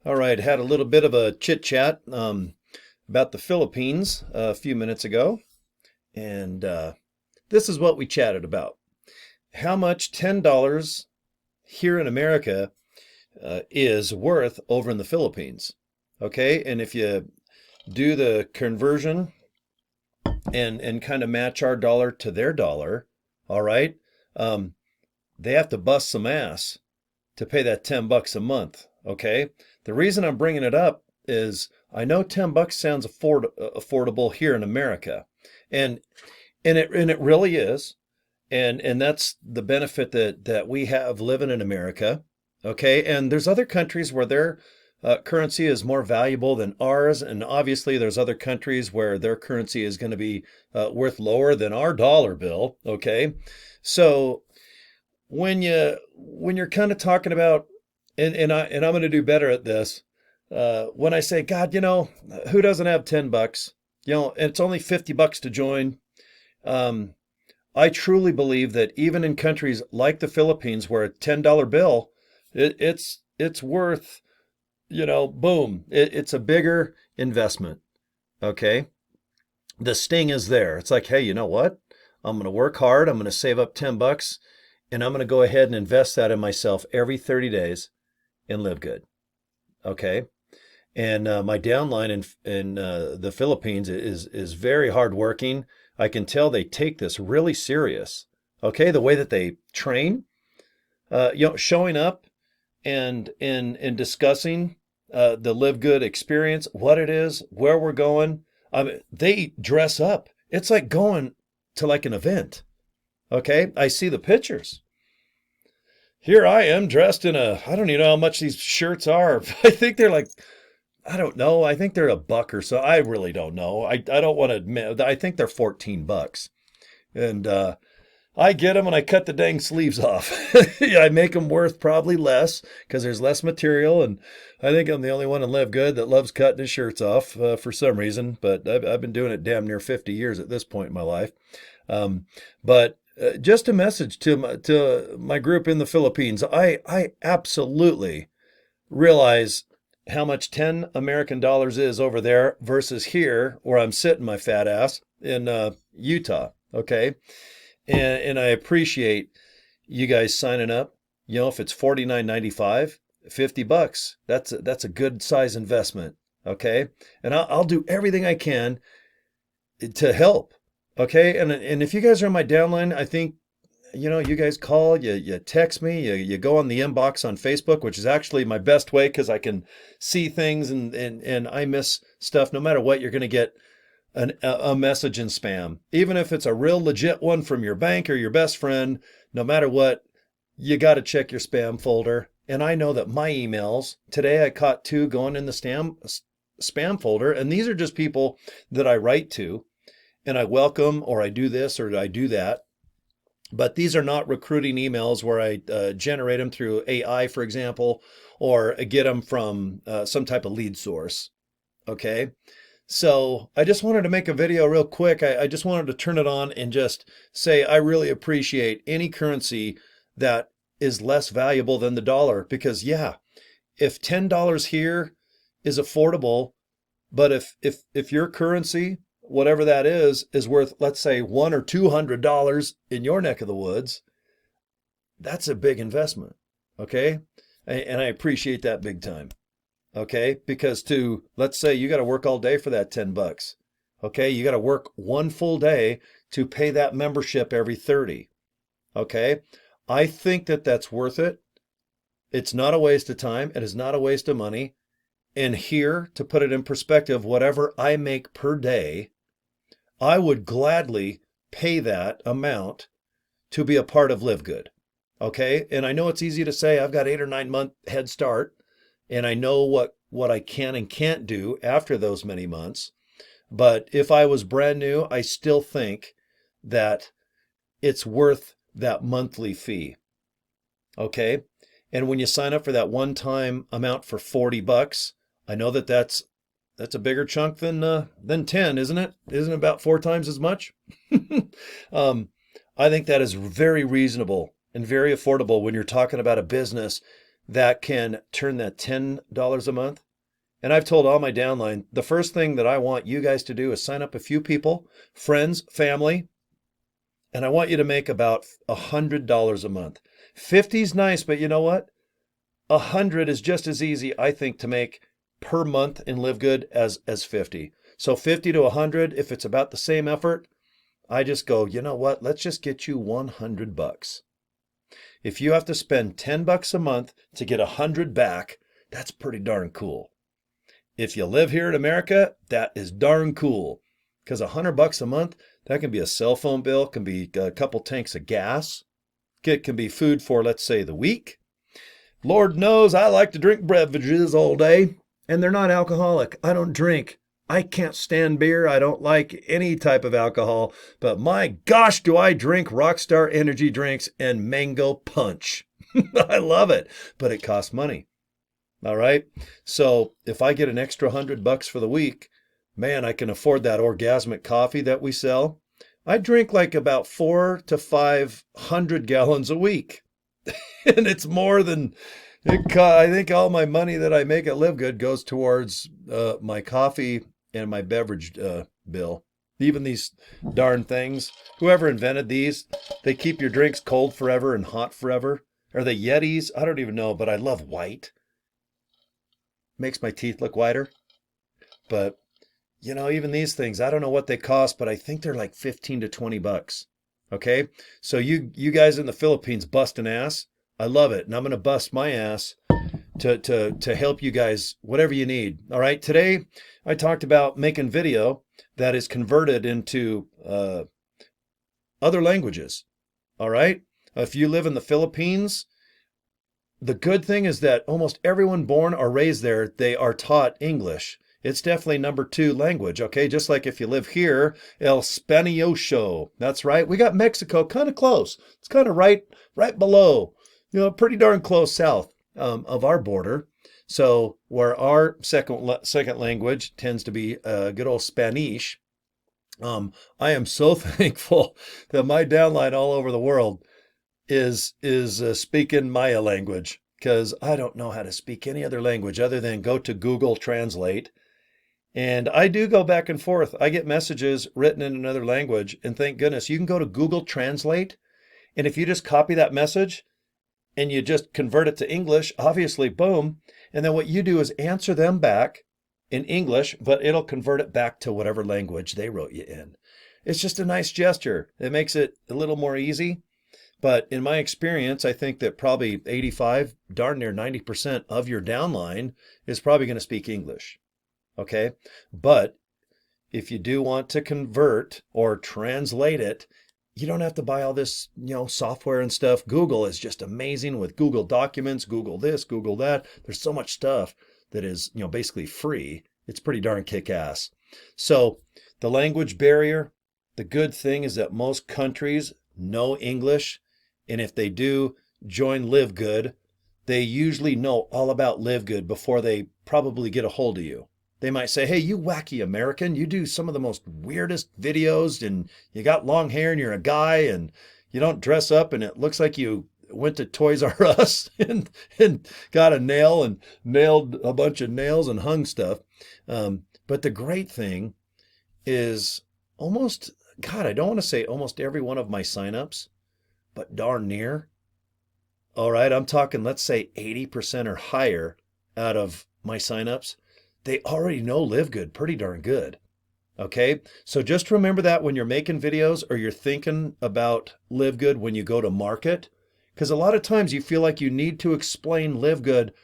All right, had a little bit of a chit chat about the Philippines a few minutes ago, and this is what we chatted about. How much $10 here in America is worth over in the Philippines. Okay, and if you do the conversion and kind of match our dollar to their dollar, all right, um, they have to bust some ass to pay that $10 a month. Okay. The reason I'm bringing it up is I know $10 sounds affordable here in America, and it really is, and that's the benefit that we have living in America. Okay. And there's other countries where their currency is more valuable than ours, and obviously there's other countries where their currency is going to be worth lower than our dollar bill. Okay. So when you're kind of talking about, and I'm going to do better at this, when I say, God, who doesn't have $10? And it's only $50 to join. I truly believe that even in countries like the Philippines, where a $10 bill, it's worth, boom, it's a bigger investment. Okay, the sting is there. It's like, hey, you know what? I'm going to work hard. I'm going to save up $10, and I'm going to go ahead and invest that in myself every 30 days and live good. Okay. And my downline in the Philippines is very hardworking. I can tell they take this really serious. Okay. The way that they train, showing up and discussing the Live Good experience, what it is, where we're going. I mean, they dress up. It's like going to like an event. Okay. I see the pictures. Here I am dressed in I don't even know how much these shirts are. I think they're like, I don't know. I think they're $1 or so. I really don't know. I don't want to admit. I think they're $14. And I get them and I cut the dang sleeves off. I make them worth probably less because there's less material. And I think I'm the only one in Live Good that loves cutting his shirts off for some reason. But I've been doing it damn near 50 years at this point in my life. But just a message to my group in the Philippines. I absolutely realize how much 10 American dollars is over there versus here where I'm sitting my fat ass in Utah. Okay. And I appreciate you guys signing up. If it's $49.95, $50, that's a good size investment. Okay. And I'll do everything I can to help. Okay. And if you guys are on my downline, I think, you guys call, you text me, you go on the inbox on Facebook, which is actually my best way because I can see things and I miss stuff. No matter what, you're going to get a message in spam. Even if it's a real legit one from your bank or your best friend, no matter what, you got to check your spam folder. And I know that my emails, today I caught 2 going in the spam folder. And these are just people that I write to and I welcome, or I do this or I do that. But these are not recruiting emails where I generate them through AI, for example, or get them from some type of lead source. Okay. So I just wanted to make a video real quick. I just wanted to turn it on and just say I really appreciate any currency that is less valuable than the dollar, because if $10 here is affordable, but if your currency, whatever that is worth, let's say $100 or $200 in your neck of the woods, that's a big investment. Okay. And I appreciate that big time. Okay. Because let's say you got to work all day for that $10. Okay. You got to work one full day to pay that membership every 30. Okay. I think that that's worth it. It's not a waste of time. It is not a waste of money. And here, to put it in perspective, whatever I make per day, I would gladly pay that amount to be a part of Live Good. Okay. And I know it's easy to say I've got 8 or 9 month head start and I know what I can and can't do after those many months. But if I was brand new, I still think that it's worth that monthly fee. Okay. And when you sign up for that one-time amount for $40, I know that's a bigger chunk than 10, isn't it? Isn't it about 4 times as much? I think that is very reasonable and very affordable when you're talking about a business that can turn that $10 a month. And I've told all my downline, the first thing that I want you guys to do is sign up a few people, friends, family, and I want you to make about $100 a month. 50's nice, but you know what? 100 is just as easy, I think, to make per month in Live Good as 50. So 50 to 100, if it's about the same effort, I just go, you know what? Let's just get you $100. If you have to spend $10 a month to get 100 back, that's pretty darn cool. If you live here in America, that is darn cool. Because $100 a month, that can be a cell phone bill, can be a couple tanks of gas. It can be food for, let's say, the week. Lord knows I like to drink beverages all day, and they're not alcoholic. I don't drink. I can't stand beer. I don't like any type of alcohol. But my gosh, do I drink Rockstar energy drinks and mango punch. I love it, but it costs money. All right. So if I get an extra $100 for the week, man, I can afford that orgasmic coffee that we sell. I drink like about 400 to 500 gallons a week. And it's more than, I think all my money that I make at Live Good goes towards my coffee and my beverage bill. Even these darn things, whoever invented these, they keep your drinks cold forever and hot forever. Are they Yetis? I don't even know, but I love white. Makes my teeth look whiter. But, you know, even these things, I don't know what they cost, but I think they're like 15 to 20 bucks. Okay? So you guys in the Philippines busting ass, I love it. And I'm going to bust my ass to help you guys, whatever you need. All right? Today, I talked about making video that is converted into other languages. All right? If you live in the Philippines, the good thing is that almost everyone born or raised there, they are taught English. It's definitely number 2 language, okay? Just like if you live here, El Spanioso. That's right. We got Mexico kind of close. It's kind of right below, you know, pretty darn close south of our border. So where our second language tends to be good old Spanish, I am so thankful that my downline all over the world is speaking Maya language, because I don't know how to speak any other language other than go to Google Translate. And I do go back and forth. I get messages written in another language, and thank goodness you can go to Google Translate. And if you just copy that message and you just convert it to English, obviously, boom. And then what you do is answer them back in English, but it'll convert it back to whatever language they wrote you in. It's just a nice gesture. It makes it a little more easy. But in my experience, I think that probably 85, darn near 90% of your downline is probably going to speak English. Okay? But if you do want to convert or translate it, you don't have to buy all this, you know, software and stuff. Google is just amazing with Google Documents, Google this, Google that. There's so much stuff that is, you know, basically free. It's pretty darn kick-ass. So the language barrier, the good thing is that most countries know English. And if they do join Live Good, they usually know all about Live Good before they probably get a hold of you. They might say, hey, you wacky American, you do some of the most weirdest videos, and you got long hair and you're a guy and you don't dress up and it looks like you went to Toys R Us and got a nail and nailed a bunch of nails and hung stuff. But the great thing is almost, God, I don't want to say almost every one of my signups, but darn near. All right, I'm talking, let's say 80% or higher out of my signups, they already know Live Good pretty darn good. Okay, so just remember that when you're making videos or you're thinking about Live Good when you go to market, because a lot of times you feel like you need to explain Live Good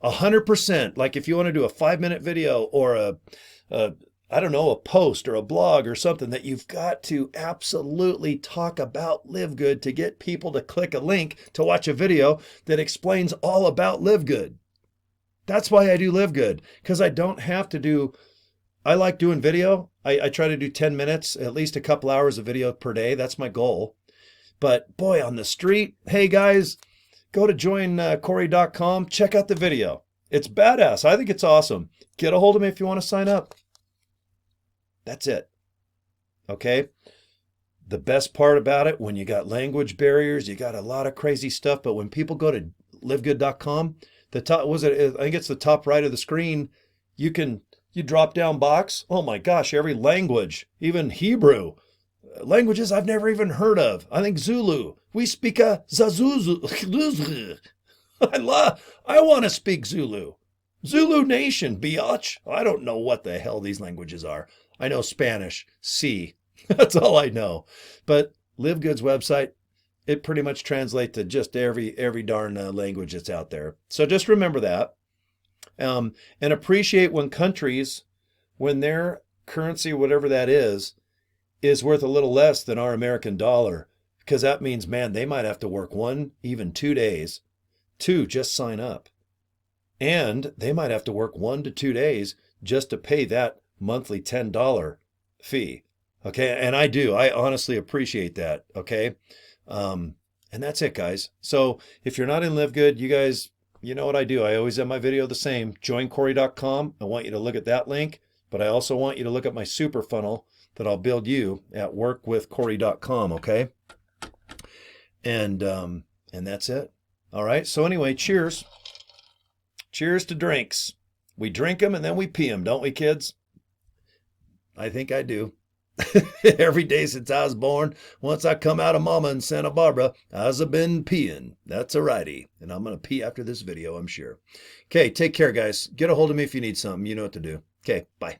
100%. Like if you want to do a 5-minute video or a post or a blog or something, that you've got to absolutely talk about Live Good to get people to click a link to watch a video that explains all about Live Good. That's why I do Live Good, because I don't have to do, I like doing video. I try to do 10 minutes, at least a couple hours of video per day. That's my goal. But boy, on the street, hey guys, go to joincory.com, check out the video. It's badass. I think it's awesome. Get a hold of me if you want to sign up. That's it. Okay? The best part about it, when you got language barriers, you got a lot of crazy stuff, but when people go to livegood.com. The top was it? I think it's the top right of the screen. You drop down box. Oh my gosh, every language, even Hebrew, languages I've never even heard of. I think Zulu. We speak a Zazuzu. I want to speak Zulu. Zulu Nation, biatch. I don't know what the hell these languages are. I know Spanish, C. That's all I know. But LiveGood's website, it pretty much translates to just every darn language that's out there. So just remember that. And appreciate when countries, when their currency, whatever that is worth a little less than our American dollar. Because that means, man, they might have to work 1, even 2 days to just sign up. And they might have to work 1 to 2 days just to pay that monthly $10 fee. Okay. And I honestly appreciate that. Okay. And that's it, guys. So if you're not in LiveGood, you guys, you know what I do. I always have my video the same. Join Cory.com. I want you to look at that link, but I also want you to look at my super funnel that I'll build you at workwithcory.com. Okay. And that's it. All right. So anyway, cheers. Cheers to drinks. We drink them and then we pee them, don't we, kids? I think I do. Every day since I was born, once I come out of mama in Santa Barbara, I've been peeing. That's a righty. And I'm going to pee after this video, I'm sure. Okay, take care, guys. Get a hold of me if you need something. You know what to do. Okay, bye.